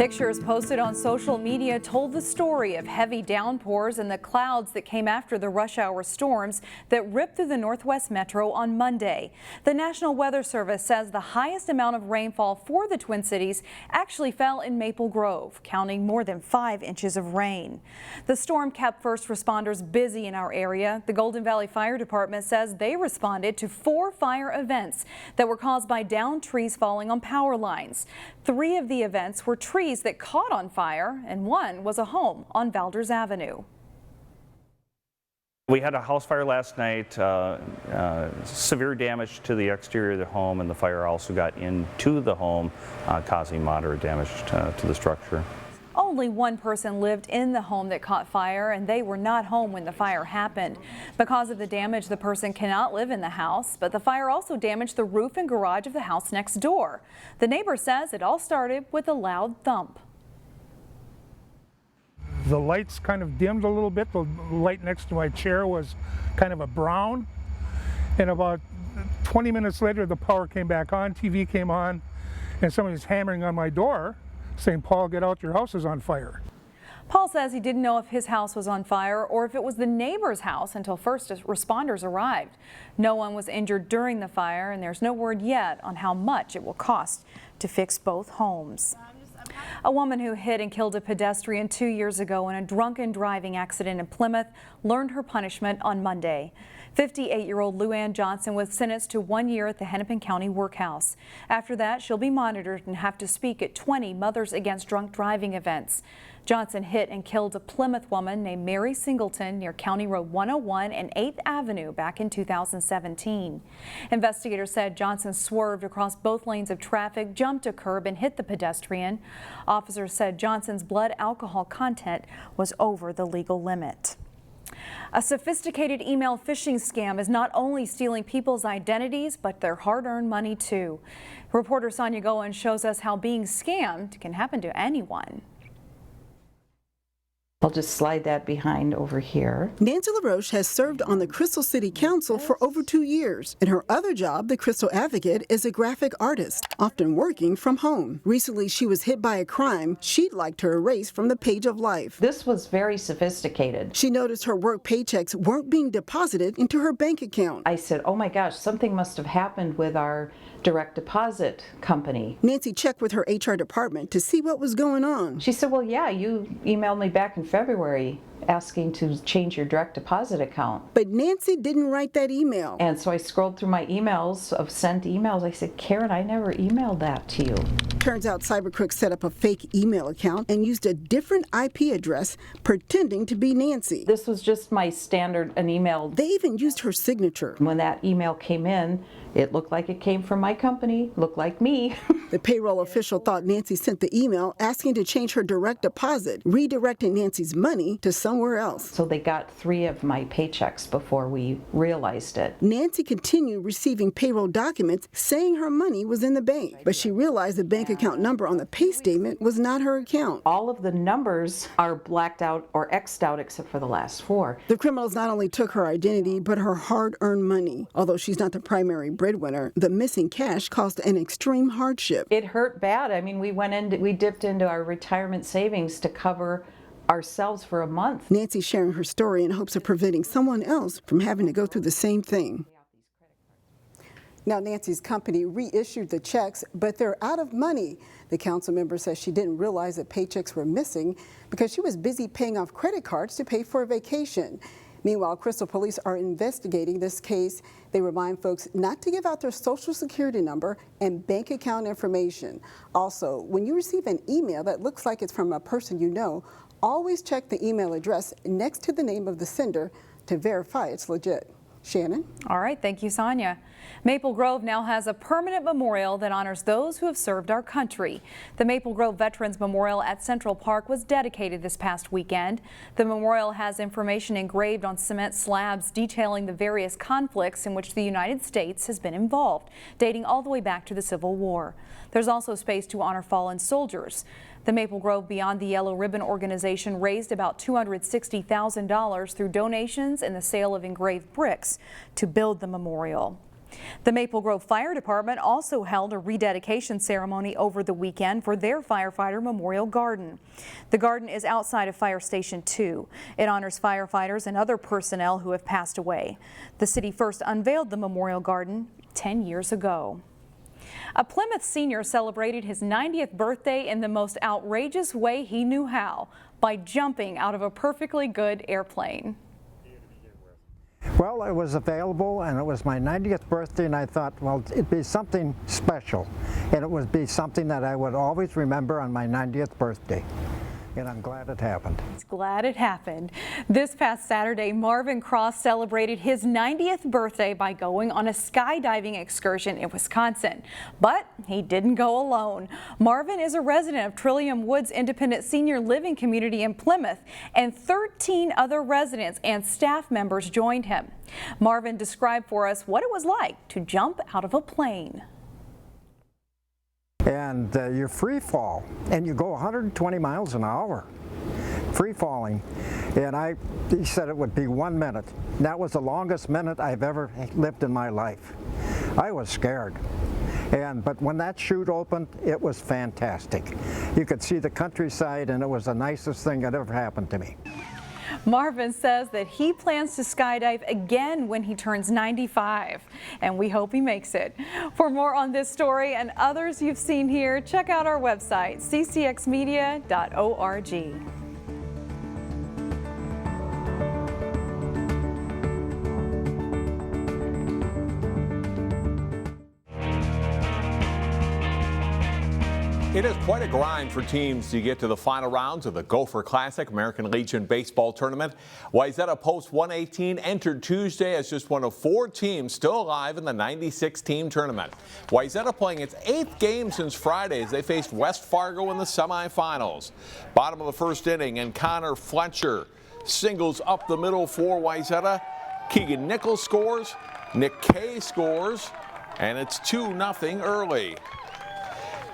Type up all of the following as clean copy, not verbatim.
Pictures posted on social media told the story of heavy downpours and the clouds that came after the rush hour storms that ripped through the Northwest Metro on Monday. The National Weather Service says the highest amount of rainfall for the Twin Cities actually fell in Maple Grove, counting more than 5 inches of rain. The storm kept first responders busy in our area. The Golden Valley Fire Department says they responded to 4 fire events that were caused by downed trees falling on power lines. 3 of the events were trees that caught on fire, and 1 was a home on Valders Avenue. We had a house fire last night, severe damage to the exterior of the home, and the fire also got into the home, causing moderate damage to the structure. Only 1 person lived in the home that caught fire, and they were not home when the fire happened. Because of the damage, the person cannot live in the house, but the fire also damaged the roof and garage of the house next door. The neighbor says it all started with a loud thump. The lights kind of dimmed a little bit. The light next to my chair was kind of a brown, and about 20 minutes later the power came back on, TV came on, and somebody was hammering on my door saying, "Paul, get out, your house is on fire." Paul says he didn't know if his house was on fire or if it was the neighbor's house until first responders arrived. No one was injured during the fire, and there's no word yet on how much it will cost to fix both homes. A woman who hit and killed a pedestrian 2 years ago in a drunken driving accident in Plymouth learned her punishment on Monday. 58-year-old Luann Johnson was sentenced to 1 year at the Hennepin County Workhouse. After that, she'll be monitored and have to speak at 20 Mothers Against Drunk Driving events. Johnson hit and killed a Plymouth woman named Mary Singleton near County Road 101 and 8th Avenue back in 2017. Investigators said Johnson swerved across both lanes of traffic, jumped a curb, and hit the pedestrian. Officers said Johnson's blood alcohol content was over the legal limit. A sophisticated email phishing scam is not only stealing people's identities, but their hard-earned money too. Reporter Sonia Goen shows us how being scammed can happen to anyone. I'll just slide that behind over here. Nancy LaRoche has served on the Crystal City Council for over 2 years. In her other job, the Crystal Advocate, is a graphic artist, often working from home. Recently, she was hit by a crime she'd like to erase from the page of life. This was very sophisticated. She noticed her work paychecks weren't being deposited into her bank account. I said, oh my gosh, something must have happened with our direct deposit company. Nancy checked with her HR department to see what was going on. She said, well, yeah, you emailed me back in February asking to change your direct deposit account. But Nancy didn't write that email. And so I scrolled through my emails of sent emails. I said, Karen, I never emailed that to you. Turns out cybercriminals set up a fake email account and used a different IP address pretending to be Nancy. This was just my standard, an email. They even used her signature. When that email came in, it looked like it came from my company, looked like me. The payroll official thought Nancy sent the email asking to change her direct deposit, redirecting Nancy's money to somewhere else. So they got 3 of my paychecks before we realized it. Nancy continued receiving payroll documents saying her money was in the bank, but she realized the bank account number on the pay statement was not her account. All of the numbers are blacked out or X'd out except for the last 4. The criminals not only took her identity, but her hard-earned money. Although she's not the primary breadwinner, the missing cash caused an extreme hardship. It hurt bad. I mean, we dipped into our retirement savings to cover ourselves for a month. Nancy sharing her story in hopes of preventing someone else from having to go through the same thing. Now, Nancy's company reissued the checks, but they're out of money. The council member says she didn't realize that paychecks were missing because she was busy paying off credit cards to pay for a vacation. Meanwhile, Crystal police are investigating this case. They remind folks not to give out their social security number and bank account information. Also, when you receive an email that looks like it's from a person you know, always check the email address next to the name of the sender to verify it's legit. Shannon? All right, thank you, Sonia. Maple Grove now has a permanent memorial that honors those who have served our country. The Maple Grove Veterans Memorial at Central Park was dedicated this past weekend. The memorial has information engraved on cement slabs detailing the various conflicts in which the United States has been involved, dating all the way back to the Civil War. There's also space to honor fallen soldiers. The Maple Grove Beyond the Yellow Ribbon organization raised about $260,000 through donations and the sale of engraved bricks to build the memorial. The Maple Grove Fire Department also held a rededication ceremony over the weekend for their firefighter memorial garden. The garden is outside of Fire Station 2. It honors firefighters and other personnel who have passed away. The city first unveiled the memorial garden 10 years ago. A Plymouth senior celebrated his 90th birthday in the most outrageous way he knew how, by jumping out of a perfectly good airplane. Well, it was available and it was my 90th birthday, and I thought, well, it'd be something special, and it would be something that I would always remember on my 90th birthday. And I'm glad it happened. He's glad it happened. This past Saturday, Marvin Cross celebrated his 90th birthday by going on a skydiving excursion in Wisconsin. But he didn't go alone. Marvin is a resident of Trillium Woods Independent Senior Living Community in Plymouth, and 13 other residents and staff members joined him. Marvin described for us what it was like to jump out of a plane. And you free fall, and you go 120 miles an hour, free falling. And he said it would be 1 minute. That was the longest minute I've ever lived in my life. I was scared. But when that chute opened, it was fantastic. You could see the countryside, and it was the nicest thing that ever happened to me. Marvin says that he plans to skydive again when he turns 95, and we hope he makes it. For more on this story and others you've seen here, check out our website, ccxmedia.org. It is quite a grind for teams to get to the final rounds of the Gopher Classic American Legion Baseball Tournament. Wayzata Post 118 entered Tuesday as just one of 4 teams still alive in the 96-team tournament. Wayzata playing its 8th game since Friday as they faced West Fargo in the semifinals. Bottom of the first inning, and Connor Fletcher singles up the middle for Wayzata. Keegan Nichols scores, Nick Kay scores, and it's 2-0 early.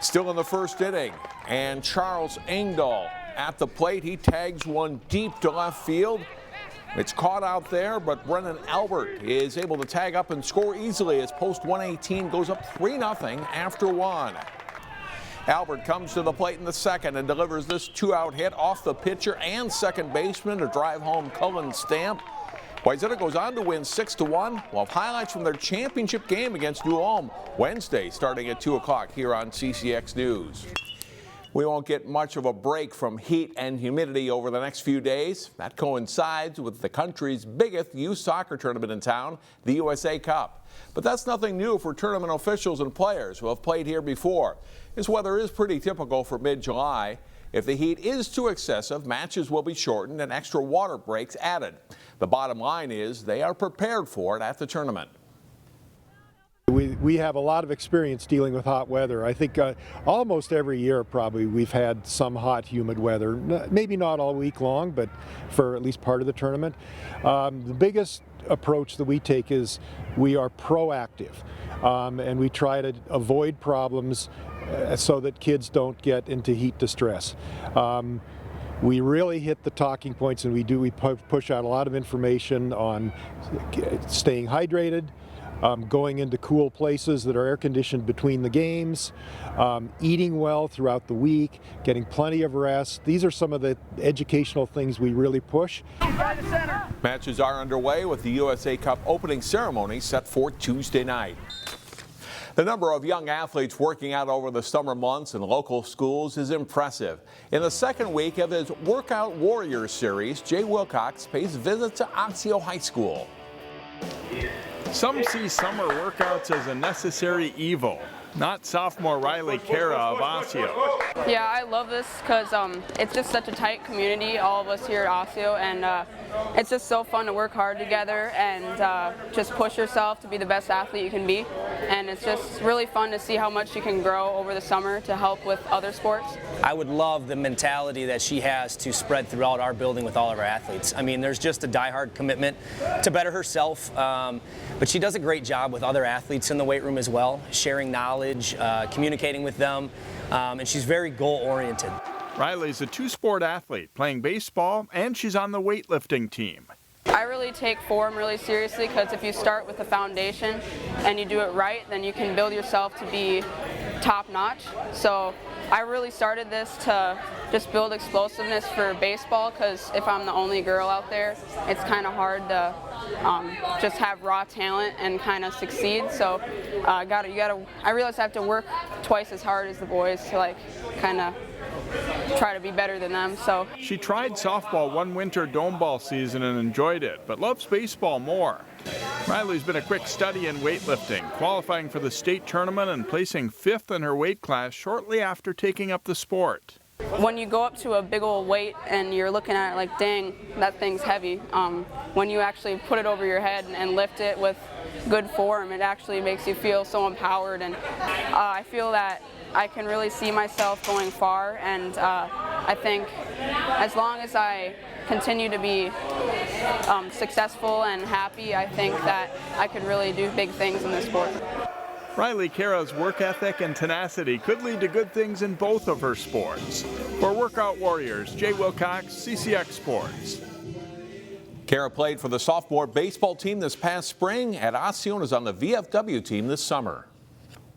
Still in the first inning, and Charles Engdahl at the plate. He tags one deep to left field. It's caught out there, but Brennan Albert is able to tag up and score easily as Post 118 goes up 3-0 after 1. Albert comes to the plate in the second and delivers this 2-out hit off the pitcher and second baseman to drive home Cullen Stamp. Wayzata goes on to win 6-1. We'll have highlights from their championship game against New Ulm Wednesday starting at 2 o'clock here on CCX News. We won't get much of a break from heat and humidity over the next few days. That coincides with the country's biggest youth soccer tournament in town, the USA Cup. But that's nothing new for tournament officials and players who have played here before. This weather is pretty typical for mid-July. If the heat is too excessive, matches will be shortened and extra water breaks added. The bottom line is they are prepared for it at the tournament. We have a lot of experience dealing with hot weather. I think almost every year probably we've had some hot, humid weather. Maybe not all week long, but for at least part of the tournament. The biggest approach that we take is we are proactive, and we try to avoid problems so that kids don't get into heat distress. We really hit the talking points, and we push out a lot of information on staying hydrated, going into cool places that are air conditioned between the games, eating well throughout the week, getting plenty of rest. These are some of the educational things we really push. Matches are underway with the USA Cup opening ceremony set for Tuesday night. The number of young athletes working out over the summer months in local schools is impressive. In the second week of his Workout Warriors series, Jay Wilcox pays a visit to Osseo High School. Some see summer workouts as a necessary evil. Not sophomore Riley Cara of Osseo. Yeah, I love this because it's just such a tight community, all of us here at Osseo, and it's just so fun to work hard together and just push yourself to be the best athlete you can be. And it's just really fun to see how much you can grow over the summer to help with other sports. I would love the mentality that she has to spread throughout our building with all of our athletes. I mean, there's just a diehard commitment to better herself, but she does a great job with other athletes in the weight room as well, sharing knowledge, communicating with them, and she's very goal-oriented. Riley's a two-sport athlete, playing baseball, and she's on the weightlifting team. I really take form really seriously, because if you start with a foundation and you do it right, then you can build yourself to be top-notch. So I really started this to just build explosiveness for baseball, because if I'm the only girl out there, it's kind of hard to just have raw talent and kind of succeed. So I realize I have to work twice as hard as the boys to like kind of try to be better than them. So She tried softball one winter dome ball season and enjoyed it, but loves baseball more. Riley's been a quick study in weightlifting, qualifying for the state tournament and placing 5th in her weight class shortly after taking up the sport. when you go up to a big old weight and you're looking at it like, dang, that thing's heavy, when you actually put it over your head and lift it with good form, it actually makes you feel so empowered. And I feel that I can really see myself going far, and I think as long as I continue to be successful and happy, I think that I could really do big things in this sport. Riley Cara's work ethic and tenacity could lead to good things in both of her sports. For Workout Warriors, Jay Wilcox, CCX Sports. Cara played for the sophomore baseball team this past spring, and Osseo is on the VFW team this summer.